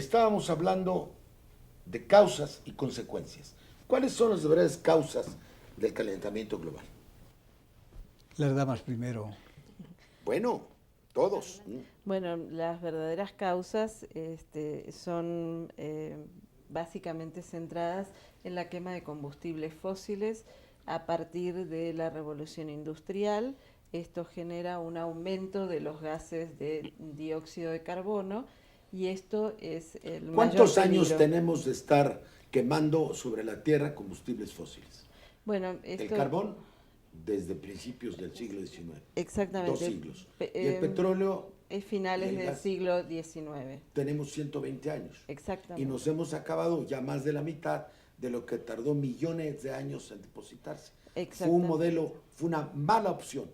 estábamos hablando de causas y consecuencias. ¿Cuáles son las verdaderas causas del calentamiento global? Las damas primero. Bueno, todos. Bueno, las verdaderas causas son básicamente centradas en la quema de combustibles fósiles a partir de la revolución industrial. Esto genera un aumento de los gases de dióxido de carbono y esto es el mayor ¿Cuántos años peligro. tenemos de estar quemando sobre la Tierra combustibles fósiles? Bueno, El carbón desde principios del siglo XIX. Exactamente. 2 siglos. Y el petróleo es finales del siglo XIX. Tenemos 120 años. Exactamente. Y nos hemos acabado ya más de la mitad de lo que tardó millones de años en depositarse. Fue un modelo, fue una mala opción,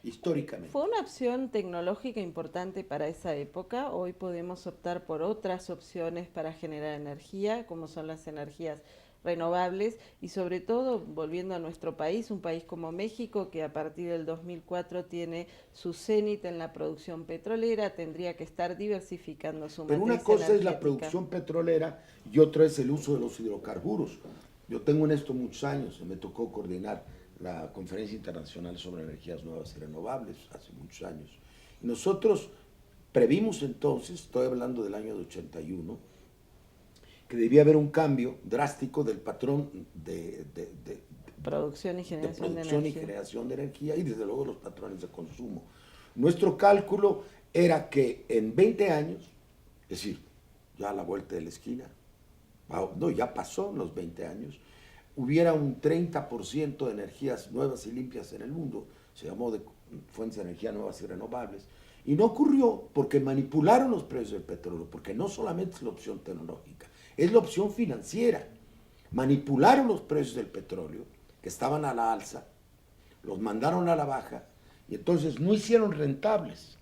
históricamente. Fue una opción tecnológica importante para esa época. Hoy podemos optar por otras opciones para generar energía, como son las energías renovables y sobre todo, volviendo a nuestro país, un país como México, que a partir del 2004 tiene su cenit en la producción petrolera, tendría que estar diversificando su matriz energética. Pero una cosa es la producción petrolera y otra es el uso de los hidrocarburos. Yo tengo en esto muchos años, me tocó coordinar la Conferencia Internacional sobre Energías Nuevas y Renovables hace muchos años. Y nosotros previmos entonces, estoy hablando del año de 81, que debía haber un cambio drástico del patrón de producción y generación de energía y desde luego los patrones de consumo. Nuestro cálculo era que en 20 años, es decir, ya a la vuelta de la esquina, no, ya pasó los 20 años, hubiera un 30% de energías nuevas y limpias en el mundo, se llamó de fuentes de energía nuevas y renovables, y no ocurrió porque manipularon los precios del petróleo, porque no solamente es la opción tecnológica, es la opción financiera. Manipularon los precios del petróleo, que estaban a la alza, los mandaron a la baja, y entonces no hicieron rentables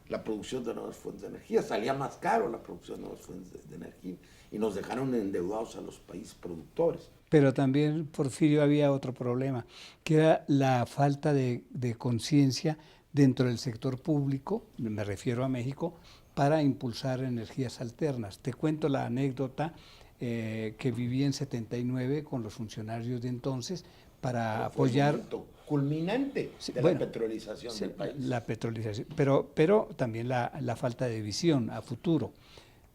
la producción de nuevas fuentes de energía. Salía más caro la producción de nuevas fuentes de energía, y nos dejaron endeudados a los países productores. Pero también, Porfirio, había otro problema, que era la falta de conciencia dentro del sector público, me refiero a México, para impulsar energías alternas. Te cuento la anécdota que viví en 79 con los funcionarios de entonces para apoyar... Culminante de la petrolización del país. La petrolización, pero también la falta de visión a futuro.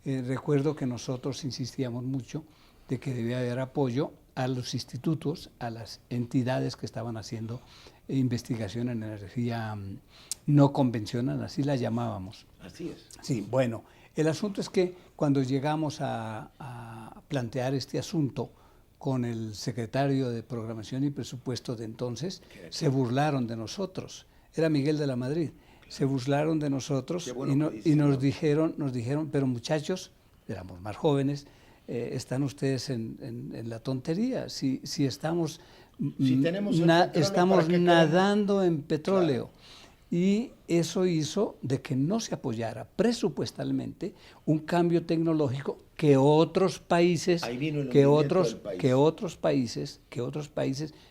Recuerdo que nosotros insistíamos mucho de que debía haber apoyo a los institutos, a las entidades que estaban haciendo investigación en energía no convencional, así la llamábamos. Así es. Sí, bueno, el asunto es que cuando llegamos a plantear este asunto con el secretario de Programación y Presupuesto de entonces, se burlaron de nosotros. Era Miguel de la Madrid. Se burlaron de nosotros y nos dijeron, pero muchachos, éramos más jóvenes, están ustedes en la tontería. Si estamos, estamos nadando en petróleo. Claro. Y eso hizo de que no se apoyara presupuestalmente un cambio tecnológico que otros países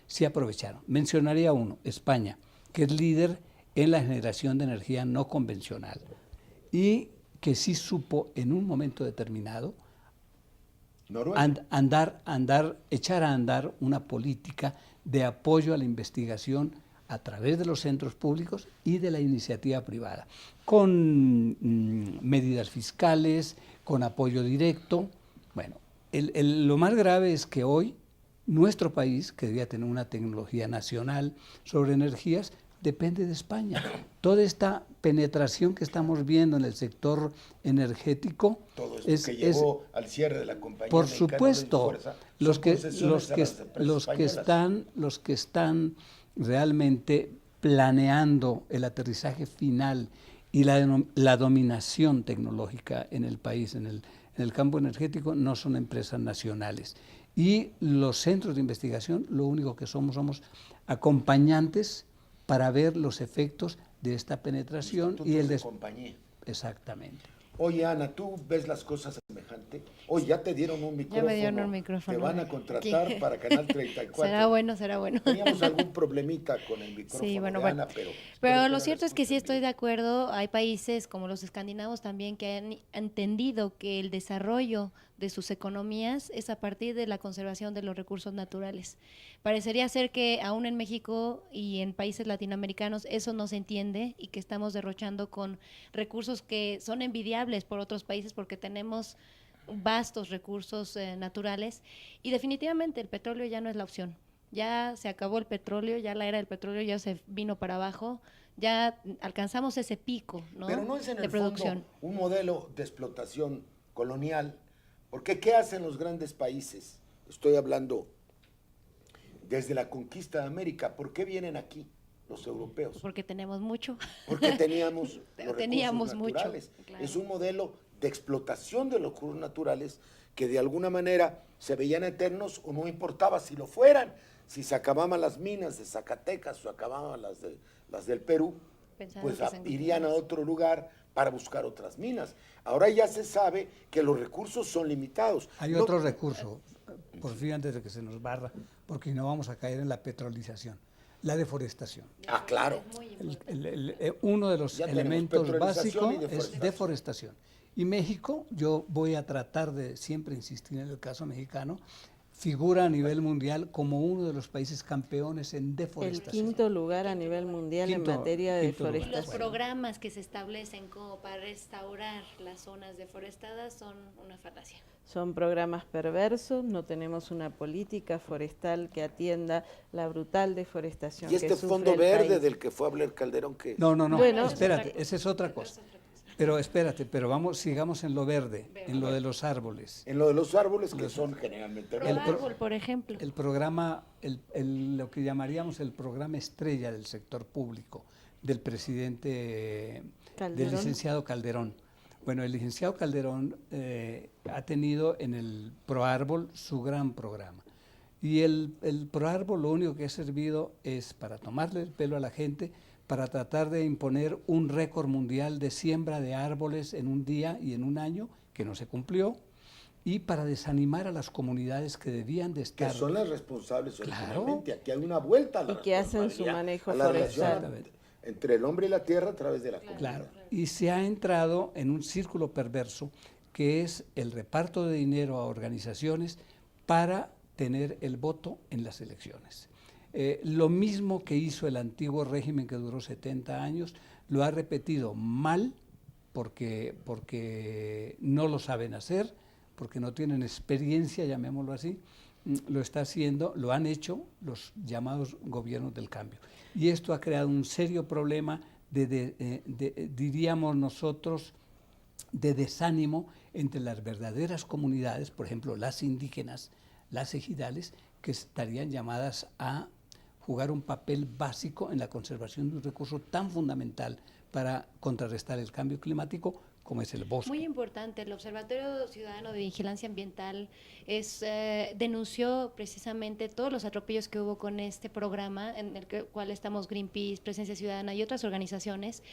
sí aprovecharon. Mencionaría uno, España, que es líder en la generación de energía no convencional y que sí supo en un momento determinado echar a andar una política de apoyo a la investigación a través de los centros públicos y de la iniciativa privada, con medidas fiscales, con apoyo directo. Bueno, lo más grave es que hoy nuestro país, que debía tener una tecnología nacional sobre energías, depende de España. Toda esta penetración que estamos viendo en el sector energético todo esto que llevó al cierre de la compañía. Por supuesto, los que están realmente planeando el aterrizaje final y la dominación tecnológica en el país, en el campo energético, no son empresas nacionales. Y los centros de investigación, lo único que somos acompañantes para ver los efectos de esta penetración y el de compañía. Exactamente. Oye, Ana, ¿tú ves las cosas semejante? Hoy ya te dieron un micrófono. Ya me dieron un micrófono. Te van a contratar para Canal 34. Será bueno. Teníamos algún problemita con el micrófono Sí, bueno, de Ana, pero lo cierto es que sí estoy de acuerdo. Hay países como los escandinavos también que han entendido que el desarrollo de sus economías es a partir de la conservación de los recursos naturales. Parecería ser que aún en México y en países latinoamericanos eso no se entiende y que estamos derrochando con recursos que son envidiables por otros países porque tenemos vastos recursos naturales y definitivamente el petróleo ya no es la opción. Ya se acabó el petróleo, ya la era del petróleo ya se vino para abajo, ya alcanzamos ese pico, ¿no? Pero no es en de el producción. fondo un modelo de explotación colonial, porque ¿qué hacen los grandes países? Estoy hablando desde la conquista de América. ¿Por qué vienen aquí los europeos? Porque tenemos mucho. Porque teníamos los Teníamos recursos naturales. mucho, claro. Es un modelo de explotación de los recursos naturales que de alguna manera se veían eternos o no importaba si lo fueran. Si se acababan las minas de Zacatecas o acababan las del Perú, Pensaban pues que se irían a otro lugar para buscar otras minas. Ahora ya se sabe que los recursos son limitados. Hay otro recurso, por fin antes de que se nos barra, porque no vamos a caer en la petrolización, la deforestación. Ah, claro. Uno de los Ya tenemos elementos petrolización básicos y es deforestación. Y México, yo voy a tratar de siempre insistir en el caso mexicano, figura a nivel mundial como uno de los países campeones en El deforestación. quinto lugar a nivel mundial en materia de quinto lugar. Los deforestación. programas que se establecen como para restaurar las zonas deforestadas son una falacia. Son programas perversos, no tenemos una política forestal que atienda la brutal deforestación Y este que sufre fondo el verde país. del que fue a hablar Calderón, que No, Bueno, espérate, esa es otra cosa. Pero espérate, sigamos en lo verde, en lo de los árboles. en lo de los árboles que son generalmente Pro verdes. árbol, por ejemplo. El programa, lo que llamaríamos el programa estrella del sector público del presidente, Calderón. del licenciado Calderón. Bueno, el licenciado Calderón ha tenido en el ProÁrbol su gran programa. Y el ProÁrbol lo único que ha servido es para tomarle el pelo a la gente, para tratar de imponer un récord mundial de siembra de árboles en un día y en un año, que no se cumplió, y para desanimar a las comunidades que debían de estar. Que son las responsables Claro. originalmente. Aquí hay una vuelta a la Y que hacen su responsabilidad, manejo a la relación forestal. entre el hombre y la tierra a través de la comunidad. Claro, y se ha entrado en un círculo perverso que es el reparto de dinero a organizaciones para tener el voto en las elecciones. Lo mismo que hizo el antiguo régimen que duró 70 años, lo ha repetido mal porque no lo saben hacer, porque no tienen experiencia, llamémoslo así, lo está haciendo, lo han hecho los llamados gobiernos del cambio. Y esto ha creado un serio problema diríamos nosotros, de desánimo entre las verdaderas comunidades, por ejemplo, las indígenas, las ejidales, que estarían llamadas a jugar un papel básico en la conservación de un recurso tan fundamental para contrarrestar el cambio climático como es el bosque. Muy importante, el Observatorio Ciudadano de Vigilancia Ambiental denunció precisamente todos los atropellos que hubo con este programa, en el cual estamos Greenpeace, Presencia Ciudadana y otras organizaciones,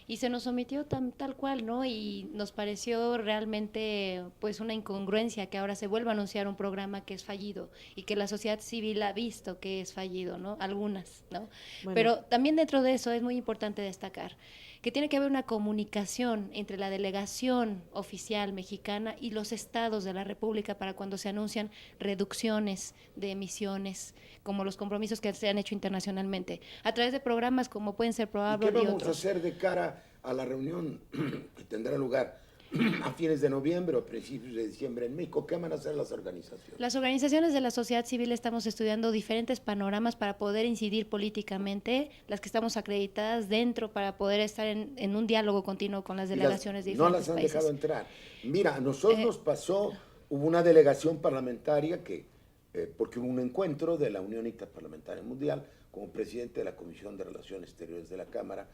y se nos sometió tal cual, ¿no? Y nos pareció realmente pues una incongruencia que ahora se vuelva a anunciar un programa que es fallido y que la sociedad civil ha visto que es fallido, ¿no? Algunas, ¿no? Bueno. Pero también dentro de eso es muy importante destacar que tiene que haber una comunicación entre la delegación oficial mexicana y los estados de la República para cuando se anuncian reducciones de emisiones, como los compromisos que se han hecho internacionalmente, a través de programas como pueden ser ¿Y Proable qué y vamos a otros. hacer de cara a la reunión que tendrá lugar a fines de noviembre o principios de diciembre en México? ¿Qué van a hacer las organizaciones? Las organizaciones de la sociedad civil estamos estudiando diferentes panoramas para poder incidir políticamente, las que estamos acreditadas dentro para poder estar en un diálogo continuo con las delegaciones de No diferentes las han países. dejado entrar. Mira, a nosotros nos pasó, hubo una delegación parlamentaria que, porque hubo un encuentro de la Unión Interparlamentaria Mundial, como presidente de la Comisión de Relaciones Exteriores de la Cámara,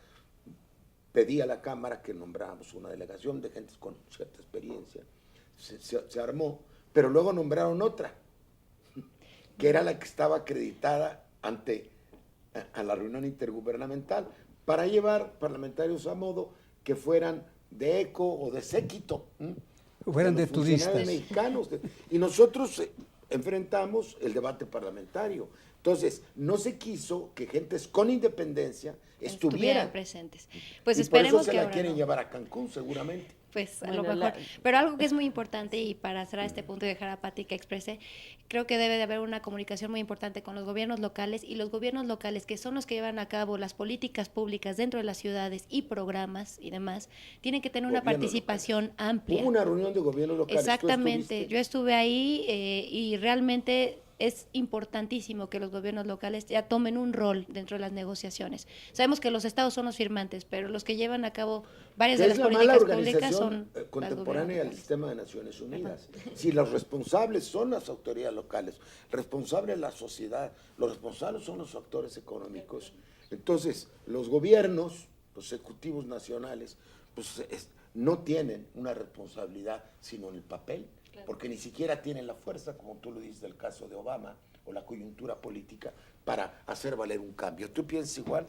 pedí a la Cámara que nombráramos una delegación de gente con cierta experiencia. Se armó, pero luego nombraron otra, que era la que estaba acreditada ante a la reunión intergubernamental, para llevar parlamentarios a modo que fueran de eco o de séquito Fueran de los funcionarios turistas. mexicanos. Y nosotros enfrentamos el debate parlamentario. Entonces, no se quiso que gentes con independencia estuvieran presentes. Pues y esperemos por eso se que la ahora quieren no. llevar a Cancún, seguramente. Pues a Bueno, lo mejor. Pero algo que es muy importante, y para cerrar este punto y dejar a Pati que exprese, creo que debe de haber una comunicación muy importante con los gobiernos locales, y los gobiernos locales, que son los que llevan a cabo las políticas públicas dentro de las ciudades y programas y demás, tienen que tener una Gobiernos participación amplia. Hubo una reunión de gobiernos locales. ¿Tú Exactamente, estuviste? yo estuve ahí y realmente es importantísimo que los gobiernos locales ya tomen un rol dentro de las negociaciones. Sabemos que los estados son los firmantes, pero los que llevan a cabo varias Que de es las la mala políticas públicas organización son contemporánea del locales. sistema de Naciones Unidas. Si los responsables son las autoridades locales, responsable es la sociedad, los responsables son los actores económicos. Entonces, los gobiernos, los ejecutivos nacionales, pues no tienen una responsabilidad sino en el papel, porque ni siquiera tienen la fuerza, como tú lo dices del caso de Obama, o la coyuntura política, para hacer valer un cambio. ¿Tú piensas igual?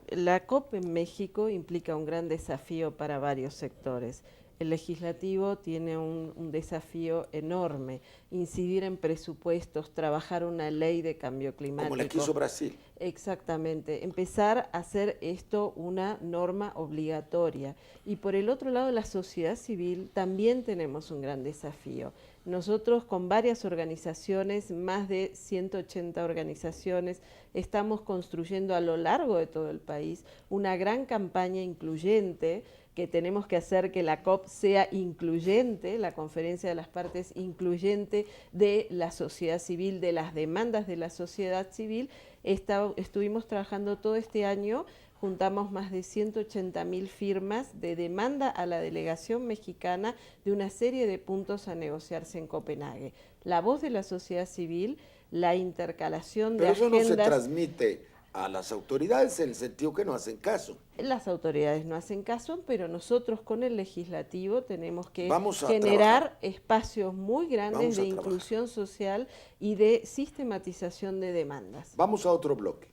La COP en México implica un gran desafío para varios sectores. El legislativo tiene un desafío enorme, incidir en presupuestos, trabajar una ley de cambio climático. Como la que hizo Brasil. Exactamente, empezar a hacer esto una norma obligatoria. Y por el otro lado, la sociedad civil también tenemos un gran desafío. Nosotros con varias organizaciones, más de 180 organizaciones, estamos construyendo a lo largo de todo el país una gran campaña incluyente, que tenemos que hacer que la COP sea incluyente, la conferencia de las partes incluyente de la sociedad civil, de las demandas de la sociedad civil. Estuvimos trabajando todo este año, juntamos más de 180.000 firmas de demanda a la delegación mexicana de una serie de puntos a negociarse en Copenhague. La voz de la sociedad civil, la intercalación de Pero agendas... eso no se transmite a las autoridades en el sentido que no hacen caso. Las autoridades no hacen caso, pero nosotros con el legislativo tenemos que Vamos a generar trabajar. espacios muy grandes Vamos a de trabajar. inclusión social y de sistematización de demandas. Vamos a otro bloque.